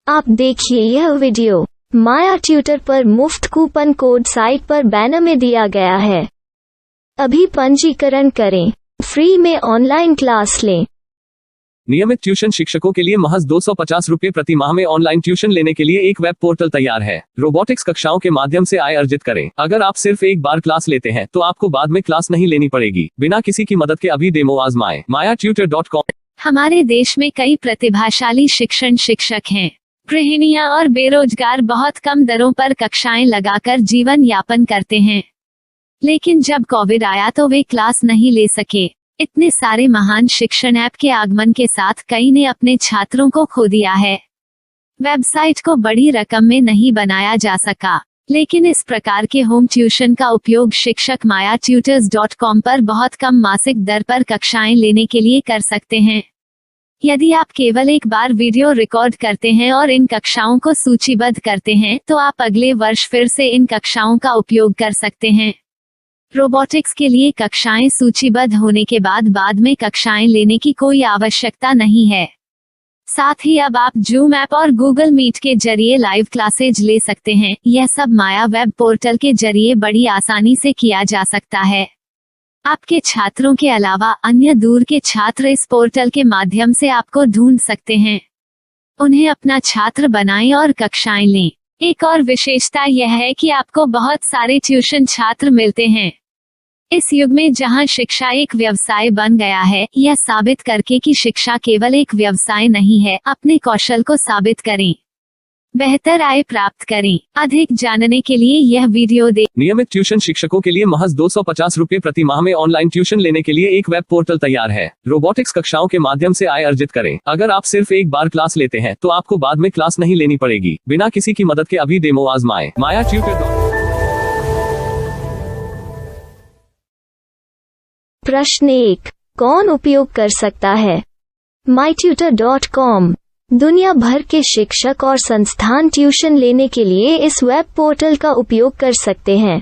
आप देखिए यह वीडियो माया ट्यूटर पर मुफ्त कूपन कोड साइट पर बैनर में दिया गया है। अभी पंजीकरण करें, फ्री में ऑनलाइन क्लास लें। नियमित ट्यूशन शिक्षकों के लिए महज 250 रुपये प्रति माह में ऑनलाइन ट्यूशन लेने के लिए एक वेब पोर्टल तैयार है। रोबोटिक्स कक्षाओं के माध्यम से आय अर्जित करें। अगर आप सिर्फ एक बार क्लास लेते हैं तो आपको बाद में क्लास नहीं लेनी पड़ेगी। बिना किसी की मदद के अभी डेमो आजमाएं। mayatutor.com। हमारे देश में कई प्रतिभाशाली शिक्षक हैं। गृहिणियां और बेरोजगार बहुत कम दरों पर कक्षाएं लगाकर जीवन यापन करते हैं, लेकिन जब कोविड आया तो वे क्लास नहीं ले सके। इतने सारे महान शिक्षण ऐप के आगमन के साथ कई ने अपने छात्रों को खो दिया है। वेबसाइट को बड़ी रकम में नहीं बनाया जा सका, लेकिन इस प्रकार के होम ट्यूशन का उपयोग शिक्षक mayatutors.com पर बहुत कम मासिक दर पर कक्षाएं लेने के लिए कर सकते हैं। यदि आप केवल एक बार वीडियो रिकॉर्ड करते हैं और इन कक्षाओं को सूचीबद्ध करते हैं तो आप अगले वर्ष फिर से इन कक्षाओं का उपयोग कर सकते हैं। रोबोटिक्स के लिए कक्षाएं सूचीबद्ध होने के बाद में कक्षाएं लेने की कोई आवश्यकता नहीं है। साथ ही अब आप जूम ऐप और गूगल मीट के जरिए लाइव क्लासेज ले सकते हैं। यह सब माया वेब पोर्टल के जरिए बड़ी आसानी से किया जा सकता है। आपके छात्रों के अलावा अन्य दूर के छात्र इस पोर्टल के माध्यम से आपको ढूंढ सकते हैं। उन्हें अपना छात्र बनाएं और कक्षाएं लें। एक और विशेषता यह है कि आपको बहुत सारे ट्यूशन छात्र मिलते हैं। इस युग में जहां शिक्षा एक व्यवसाय बन गया है, यह साबित करके कि शिक्षा केवल एक व्यवसाय नहीं है, अपने कौशल को साबित करें, बेहतर आय प्राप्त करें। अधिक जानने के लिए यह वीडियो देखें। नियमित ट्यूशन शिक्षकों के लिए महज 250 रुपये प्रति माह में ऑनलाइन ट्यूशन लेने के लिए एक वेब पोर्टल तैयार है। रोबोटिक्स कक्षाओं के माध्यम से आय अर्जित करें। अगर आप सिर्फ एक बार क्लास लेते हैं तो आपको बाद में क्लास नहीं लेनी पड़ेगी। बिना किसी की मदद के अभी डेमो आजमाएं। mayatutor.com। प्रश्न 1, कौन उपयोग कर सकता है? mytutor.com दुनिया भर के शिक्षक और संस्थान ट्यूशन लेने के लिए इस वेब पोर्टल का उपयोग कर सकते हैं।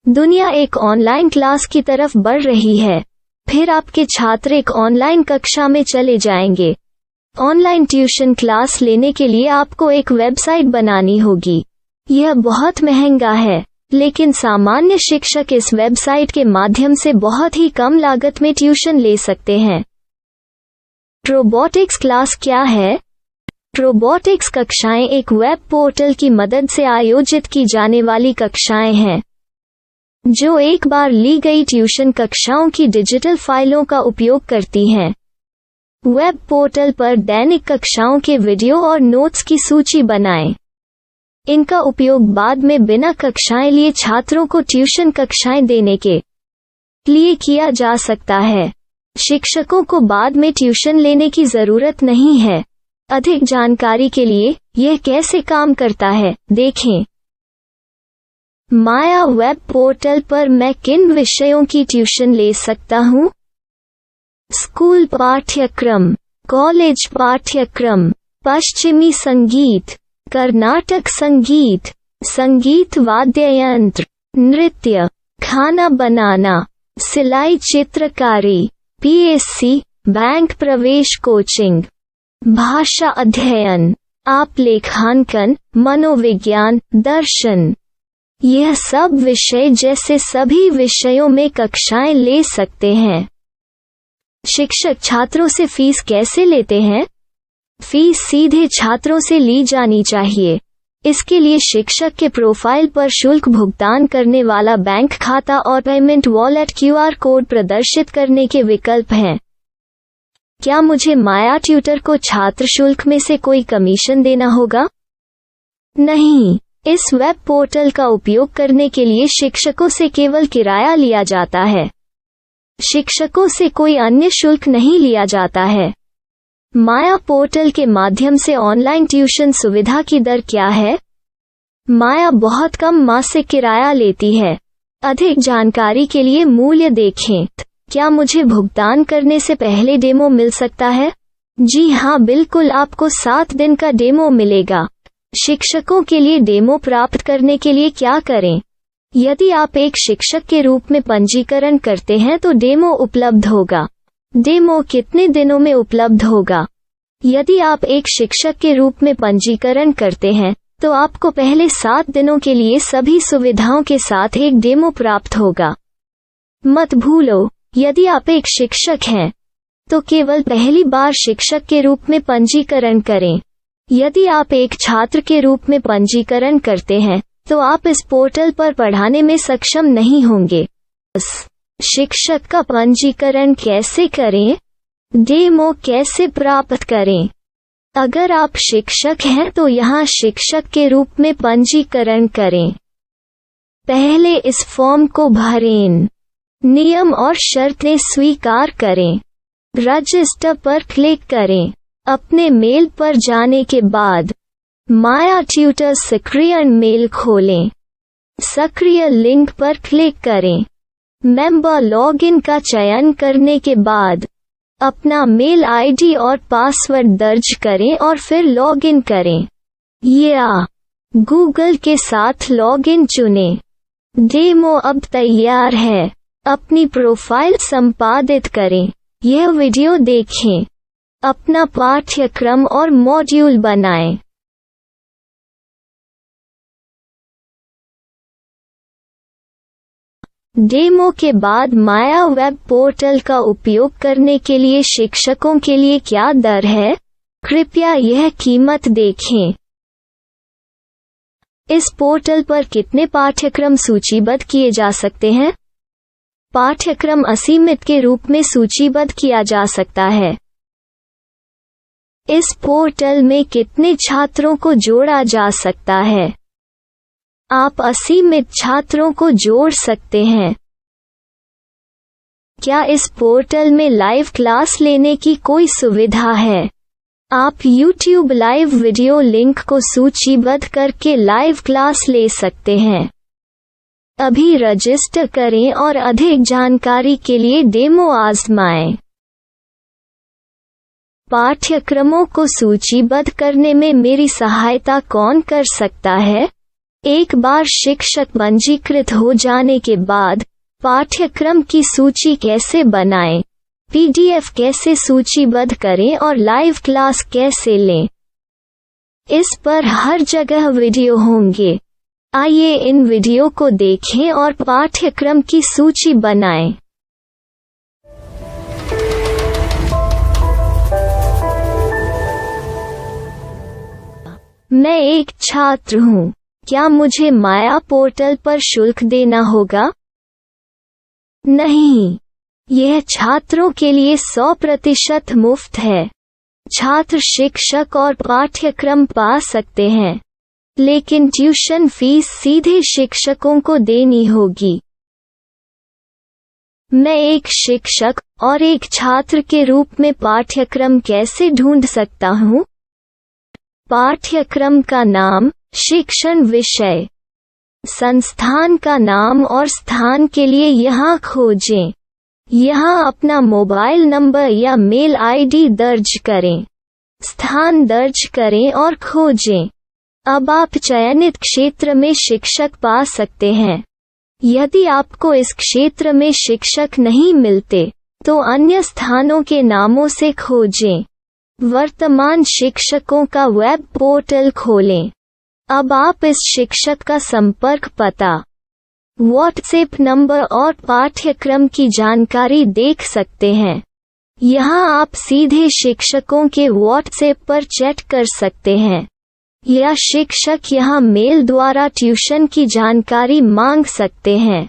दुनिया एक ऑनलाइन क्लास की तरफ बढ़ रही है। फिर आपके छात्र एक ऑनलाइन कक्षा में चले जाएंगे। ऑनलाइन ट्यूशन क्लास लेने के लिए आपको एक वेबसाइट बनानी होगी। यह बहुत महंगा है, लेकिन सामान्य शिक्षक इस वेबसाइट के माध्यम से बहुत ही कम लागत में ट्यूशन ले सकते हैं। रोबोटिक्स क्लास क्या है? रोबोटिक्स कक्षाएं एक वेब पोर्टल की मदद से आयोजित की जाने वाली कक्षाएं हैं, जो एक बार ली गई ट्यूशन कक्षाओं की डिजिटल फाइलों का उपयोग करती हैं। वेब पोर्टल पर दैनिक कक्षाओं के वीडियो और नोट्स की सूची बनाएं। इनका उपयोग बाद में बिना कक्षाएं लिए छात्रों को ट्यूशन कक्षाएं देने के लिए किया जा सकता है। शिक्षकों को बाद में ट्यूशन लेने की जरूरत नहीं है। अधिक जानकारी के लिए यह कैसे काम करता है, देखें। माया वेब पोर्टल पर मैं किन विषयों की ट्यूशन ले सकता हूँ? स्कूल पाठ्यक्रम, कॉलेज पाठ्यक्रम, पश्चिमी संगीत, कर्नाटक संगीत, संगीत वाद्य यंत्र, नृत्य, खाना बनाना, सिलाई चित्रकारी, पीएससी, बैंक प्रवेश कोचिंग, भाषा अध्ययन, आप लेखांकन, मनोविज्ञान, दर्शन। यह सब विषय जैसे सभी विषयों में कक्षाएं ले सकते हैं। शिक्षक छात्रों से फीस कैसे लेते हैं? फीस सीधे छात्रों से ली जानी चाहिए। इसके लिए शिक्षक के प्रोफाइल पर शुल्क भुगतान करने वाला बैंक खाता और पेमेंट वॉलेट क्यूआर कोड प्रदर्शित करने के विकल्प हैं। क्या मुझे माया ट्यूटर को छात्र शुल्क में से कोई कमीशन देना होगा? नहीं, इस वेब पोर्टल का उपयोग करने के लिए शिक्षकों से केवल किराया लिया जाता है। शिक्षकों से कोई अन्य शुल्क नहीं लिया जाता है। माया पोर्टल के माध्यम से ऑनलाइन ट्यूशन सुविधा की दर क्या है? माया बहुत कम मासिक किराया लेती है। अधिक जानकारी के लिए मूल्य देखें। क्या मुझे भुगतान करने से पहले डेमो मिल सकता है? जी हाँ, बिल्कुल, आपको 7 दिन का डेमो मिलेगा। शिक्षकों के लिए डेमो प्राप्त करने के लिए क्या करें? यदि आप एक शिक्षक के रूप में पंजीकरण करते हैं तो डेमो उपलब्ध होगा। डेमो कितने दिनों में उपलब्ध होगा? यदि आप एक शिक्षक के रूप में पंजीकरण करते हैं तो आपको पहले 7 दिनों के लिए सभी सुविधाओं के साथ एक डेमो प्राप्त होगा। मत भूलो, यदि आप एक शिक्षक हैं तो केवल पहली बार शिक्षक के रूप में पंजीकरण करें। यदि आप एक छात्र के रूप में पंजीकरण करते हैं तो आप इस पोर्टल पर पढ़ाने में सक्षम नहीं होंगे। शिक्षक का पंजीकरण कैसे करें? डेमो कैसे प्राप्त करें? अगर आप शिक्षक हैं तो यहाँ शिक्षक के रूप में पंजीकरण करें। पहले इस फॉर्म को भरें। नियम और शर्तें स्वीकार करें। रजिस्टर पर क्लिक करें। अपने मेल पर जाने के बाद माया ट्यूटर सक्रिय मेल खोलें। सक्रिय लिंक पर क्लिक करें। मेंबर लॉगिन का चयन करने के बाद अपना मेल आईडी और पासवर्ड दर्ज करें और फिर लॉगिन करें या गूगल के साथ लॉगिन चुनें। डेमो अब तैयार है। अपनी प्रोफाइल संपादित करें। यह वीडियो देखें। अपना पाठ्यक्रम और मॉड्यूल बनाएं। डेमो के बाद माया वेब पोर्टल का उपयोग करने के लिए शिक्षकों के लिए क्या दर है? कृपया यह कीमत देखें। इस पोर्टल पर कितने पाठ्यक्रम सूचीबद्ध किए जा सकते हैं? पाठ्यक्रम असीमित के रूप में सूचीबद्ध किया जा सकता है। इस पोर्टल में कितने छात्रों को जोड़ा जा सकता है? आप असीमित छात्रों को जोड़ सकते हैं। क्या इस पोर्टल में लाइव क्लास लेने की कोई सुविधा है? आप YouTube लाइव वीडियो लिंक को सूचीबद्ध करके लाइव क्लास ले सकते हैं। अभी रजिस्टर करें और अधिक जानकारी के लिए डेमो आजमाएं। पाठ्यक्रमों को सूचीबद्ध करने में मेरी सहायता कौन कर सकता है? एक बार शिक्षक पंजीकृत हो जाने के बाद पाठ्यक्रम की सूची कैसे बनाएं, PDF कैसे सूचीबद्ध करें और लाइव क्लास कैसे लें, इस पर हर जगह वीडियो होंगे। आइए इन वीडियो को देखें और पाठ्यक्रम की सूची बनाएं। मैं एक छात्र हूँ। क्या मुझे माया पोर्टल पर शुल्क देना होगा? नहीं, यह छात्रों के लिए 100% मुफ्त है। छात्र शिक्षक और पाठ्यक्रम पा सकते हैं, लेकिन ट्यूशन फीस सीधे शिक्षकों को देनी होगी। मैं एक शिक्षक और एक छात्र के रूप में पाठ्यक्रम कैसे ढूंढ सकता हूँ? पाठ्यक्रम का नाम, शिक्षण विषय, संस्थान का नाम और स्थान के लिए यहाँ खोजें। यहाँ अपना मोबाइल नंबर या मेल आईडी दर्ज करें। स्थान दर्ज करें और खोजें। अब आप चयनित क्षेत्र में शिक्षक पा सकते हैं। यदि आपको इस क्षेत्र में शिक्षक नहीं मिलते तो अन्य स्थानों के नामों से खोजें। वर्तमान शिक्षकों का वेब पोर्टल खोलें। अब आप इस शिक्षक का संपर्क पता, व्हाट्सएप नंबर और पाठ्यक्रम की जानकारी देख सकते हैं। यहाँ आप सीधे शिक्षकों के व्हाट्सएप पर चैट कर सकते हैं या शिक्षक यहाँ मेल द्वारा ट्यूशन की जानकारी मांग सकते हैं।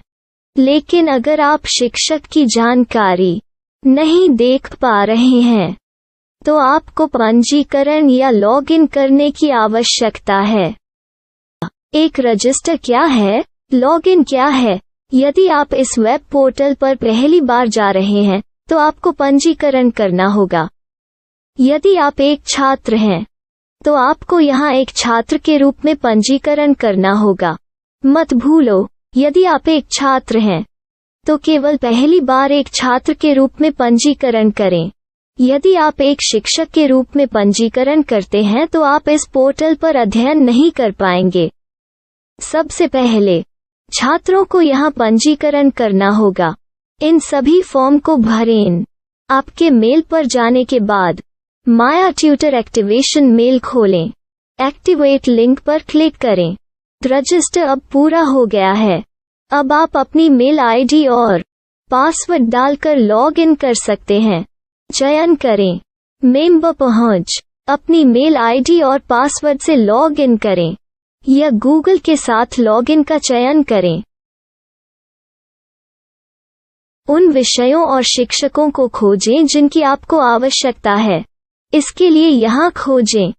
लेकिन अगर आप शिक्षक की जानकारी नहीं देख पा रहे हैं तो आपको पंजीकरण या लॉगिन करने की आवश्यकता है। एक रजिस्टर क्या है? लॉगिन क्या है? यदि आप इस वेब पोर्टल पर पहली बार जा रहे हैं तो आपको पंजीकरण करना होगा। यदि आप एक छात्र हैं तो आपको यहाँ एक छात्र के रूप में पंजीकरण करना होगा। मत भूलो, यदि आप एक छात्र हैं तो केवल पहली बार एक छात्र के रूप में पंजीकरण करें। यदि आप एक शिक्षक के रूप में पंजीकरण करते हैं तो आप इस पोर्टल पर अध्ययन नहीं कर पाएंगे। सबसे पहले छात्रों को यहाँ पंजीकरण करना होगा। इन सभी फॉर्म को भरें। आपके मेल पर जाने के बाद माया ट्यूटर एक्टिवेशन मेल खोलें। एक्टिवेट लिंक पर क्लिक करें। रजिस्टर अब पूरा हो गया है। अब आप अपनी मेल आईडी और पासवर्ड डालकर लॉग इन कर सकते हैं। चयन करें मेंबर पहुंच। अपनी मेल आईडी और पासवर्ड से लॉग इन करें या गूगल के साथ लॉग इन का चयन करें। उन विषयों और शिक्षकों को खोजें जिनकी आपको आवश्यकता है। इसके लिए यहाँ खोजें।